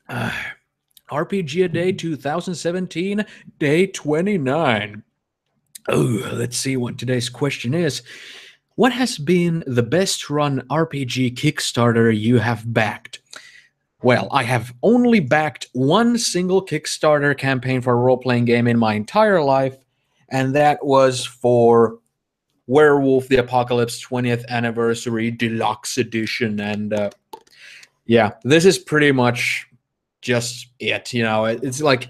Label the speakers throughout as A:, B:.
A: Uh, RPG a Day 2017, day 29. Oh, let's see what today's question is. What has been the best run RPG Kickstarter you have backed? Well, I have only backed one single Kickstarter campaign for a role playing game in my entire life, and that was for Werewolf the Apocalypse 20th Anniversary Deluxe Edition. And yeah, this is pretty much just it. It's like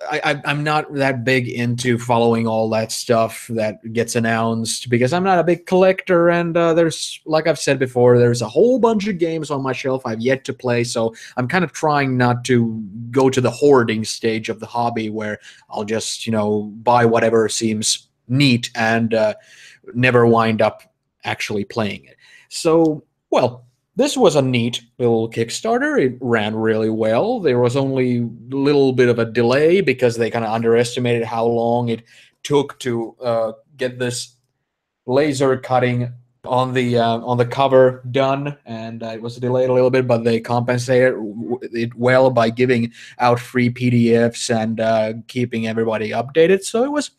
A: I'm not that big into following all that stuff that gets announced because I'm not a big collector. And there's, like I've said before, there's a whole bunch of games on my shelf I've yet to play. So I'm kind of trying not to go to the hoarding stage of the hobby where I'll just, buy whatever seems neat and never wind up actually playing it. So, well, this was a neat little Kickstarter. It ran really well. There was only a little bit of a delay because they kind of underestimated how long it took to get this laser cutting on the cover done, and it was delayed a little bit, but they compensated it well by giving out free PDFs and keeping everybody updated. So it was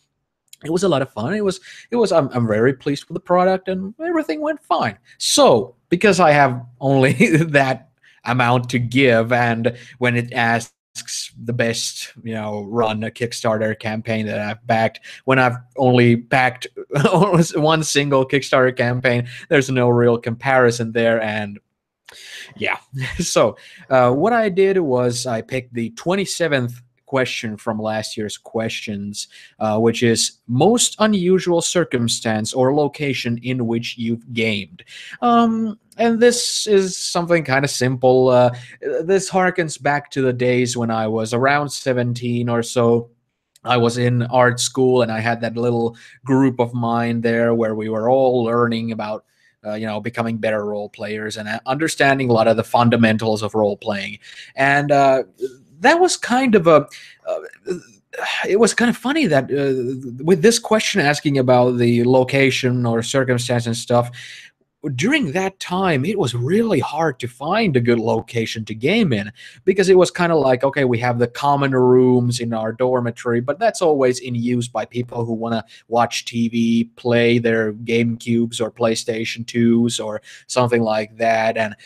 A: a lot of fun. I'm very pleased with the product, and everything went fine. So because I have only that amount to give, and when it asks the best run a Kickstarter campaign that I've backed, when I've only backed one single Kickstarter campaign, there's no real comparison there. And yeah. So what I did was I picked the 27th question from last year's questions, which is most unusual circumstance or location in which you've gamed. And this is something kind of simple. This harkens back to the days when I was around 17 or so. I was in art school and I had that little group of mine there where we were all learning about becoming better role players and understanding a lot of the fundamentals of role playing. And that was kind of a it was kind of funny that with this question asking about the location or circumstance and stuff, during that time, it was really hard to find a good location to game in because it was kind of like, okay, we have the common rooms in our dormitory, but that's always in use by people who want to watch TV, play their GameCubes or PlayStation 2s or something like that. And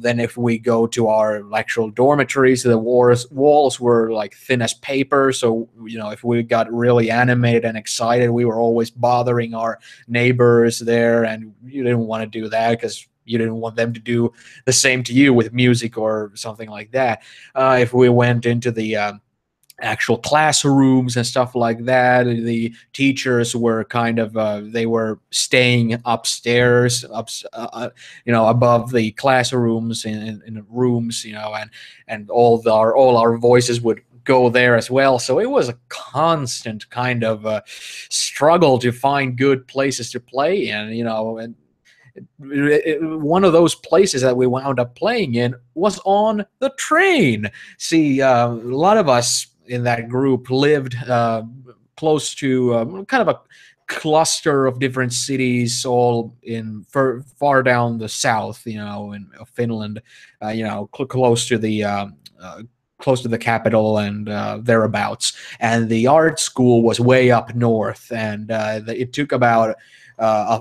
A: then if we go to our actual dormitories, the walls were like thin as paper. So, if we got really animated and excited, we were always bothering our neighbors there, and you didn't want to do that because you didn't want them to do the same to you with music or something like that. If we went into the actual classrooms and stuff like that, the teachers were kind of they were staying upstairs, above the classrooms in rooms, and all our voices would go there as well. So it was a constant kind of struggle to find good places to play in, and one of those places that we wound up playing in was on the train. See, a lot of us in that group lived close to kind of a cluster of different cities, all in far down the south, in Finland, close to the close to the capital and thereabouts. And the art school was way up north, and it took about a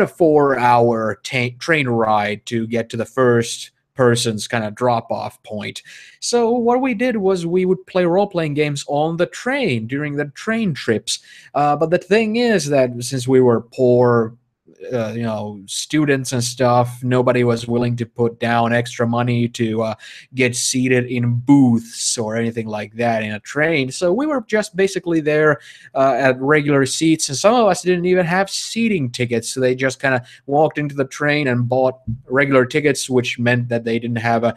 A: 4-hour train ride to get to the first person's kind of drop off point. So what we did was we would play role playing games on the train during the train trips. But the thing is that since we were poor, students and stuff, nobody was willing to put down extra money to get seated in booths or anything like that in a train. So we were just basically there at regular seats, and some of us didn't even have seating tickets. So they just kind of walked into the train and bought regular tickets, which meant that they didn't have a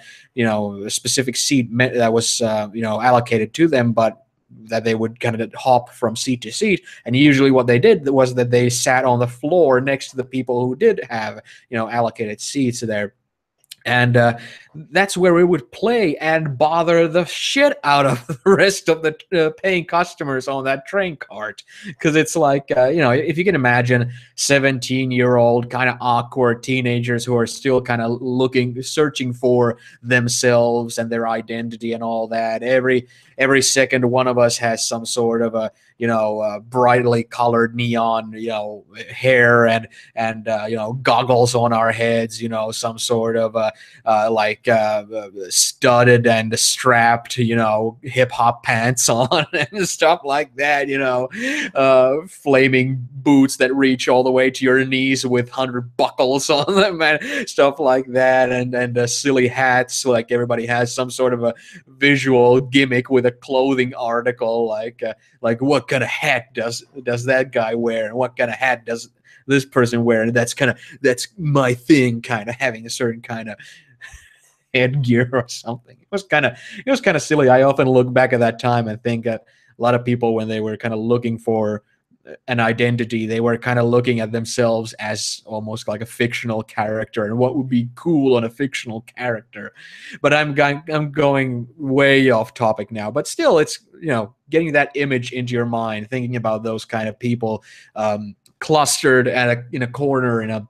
A: specific seat that was allocated to them, but that they would kind of hop from seat to seat. And usually what they did was that they sat on the floor next to the people who did have allocated seats there. And that's where we would play and bother the shit out of the rest of the paying customers on that train cart, because it's like if you can imagine 17-year-old kind of awkward teenagers who are still kind of searching for themselves and their identity and all that. Every second one of us has some sort of a brightly colored neon hair and goggles on our heads, some sort of studded and strapped, hip hop pants on and stuff like that, flaming boots that reach all the way to your knees with 100 buckles on them and stuff like that, and silly hats. Like everybody has some sort of a visual gimmick with a clothing article, like what kind of hat does that guy wear, and what kind of hat does this person wear, and that's my thing, kind of having a certain kind of headgear or something. It was kind of silly. I often look back at that time and think that a lot of people, when they were kind of looking for an identity, they were kind of looking at themselves as almost like a fictional character and what would be cool on a fictional character. But I'm going way off topic now, but still, it's getting that image into your mind, thinking about those kind of people clustered in a corner in a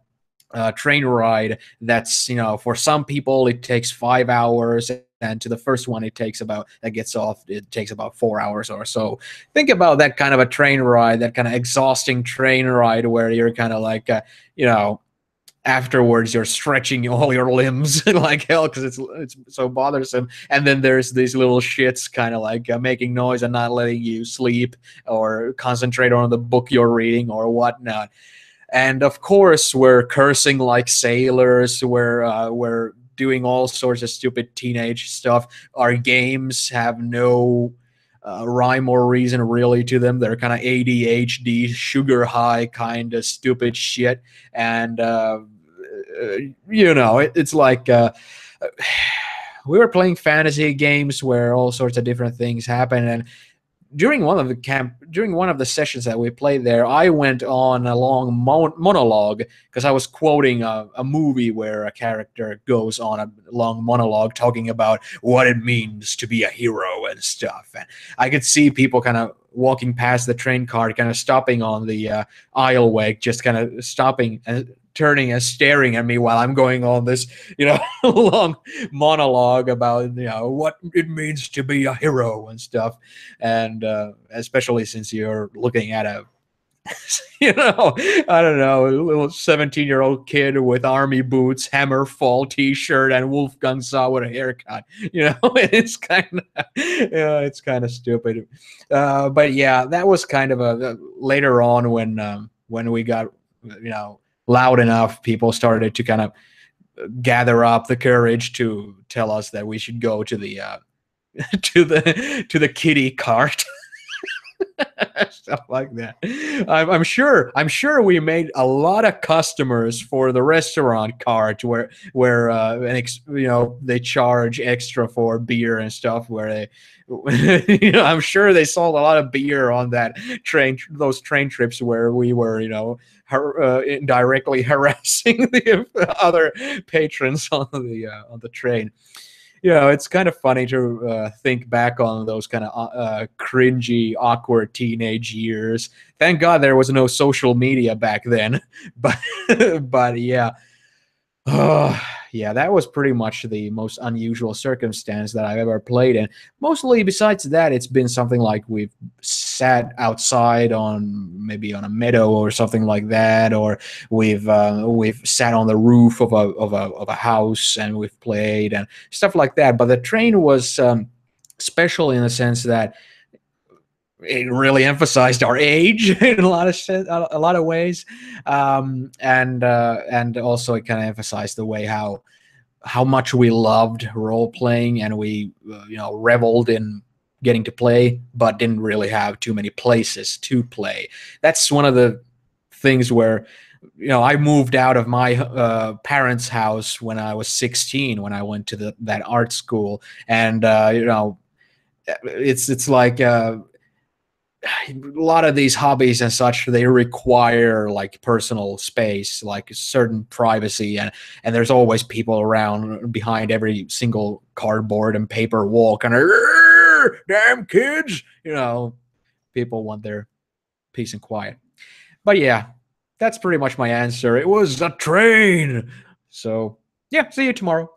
A: train ride that's for some people it takes 5 hours, and to the first one it takes about 4 hours or so. Think about that kind of a train ride, that kind of exhausting train ride where you're kind of like afterwards you're stretching all your limbs like hell because it's so bothersome, and then there's these little shits kind of like making noise and not letting you sleep or concentrate on the book you're reading or whatnot. And of course, we're cursing like sailors. We're doing all sorts of stupid teenage stuff. Our games have no rhyme or reason really to them. They're kind of ADHD, sugar high kind of stupid shit. And it's like we were playing fantasy games where all sorts of different things happen. And during one of the sessions that we played there, I went on a long monologue because I was quoting a movie where a character goes on a long monologue talking about what it means to be a hero and stuff. And I could see people kind of walking past the train cart, kind of stopping on the aisleway, just kind of stopping and turning and staring at me while I'm going on this, long monologue about, what it means to be a hero and stuff. And especially since you're looking at a, I don't know, a little 17-year-old kid with army boots, Hammerfall t-shirt, and Wolfgang Saw with a haircut. It's kind of stupid. But yeah, that was kind of a later on when we got, loud enough, people started to kind of gather up the courage to tell us that we should go to the to the kiddie cart. Stuff like that. I'm sure we made a lot of customers for the restaurant cart where they charge extra for beer and stuff, where they I'm sure they sold a lot of beer on those train trips where we were indirectly harassing the other patrons on the train. It's kind of funny to think back on those kind of cringy, awkward teenage years. Thank God there was no social media back then. But yeah. Yeah, that was pretty much the most unusual circumstance that I've ever played in. Mostly besides that, it's been something like we've sat outside maybe on a meadow or something like that, or we've sat on the roof of a house and we've played and stuff like that. But the train was special in the sense that it really emphasized our age in a lot of ways, and also it kind of emphasized the way how much we loved role playing, and we reveled in getting to play, but didn't really have too many places to play. That's one of the things where I moved out of my parents' house when I was 16 when I went to that art school, and it's like a lot of these hobbies and such, they require like personal space, like certain privacy, and there's always people around behind every single cardboard and paper wall, kind of damn kids, people want their peace and quiet. But yeah, that's pretty much my answer. It was a train. So yeah, see you tomorrow.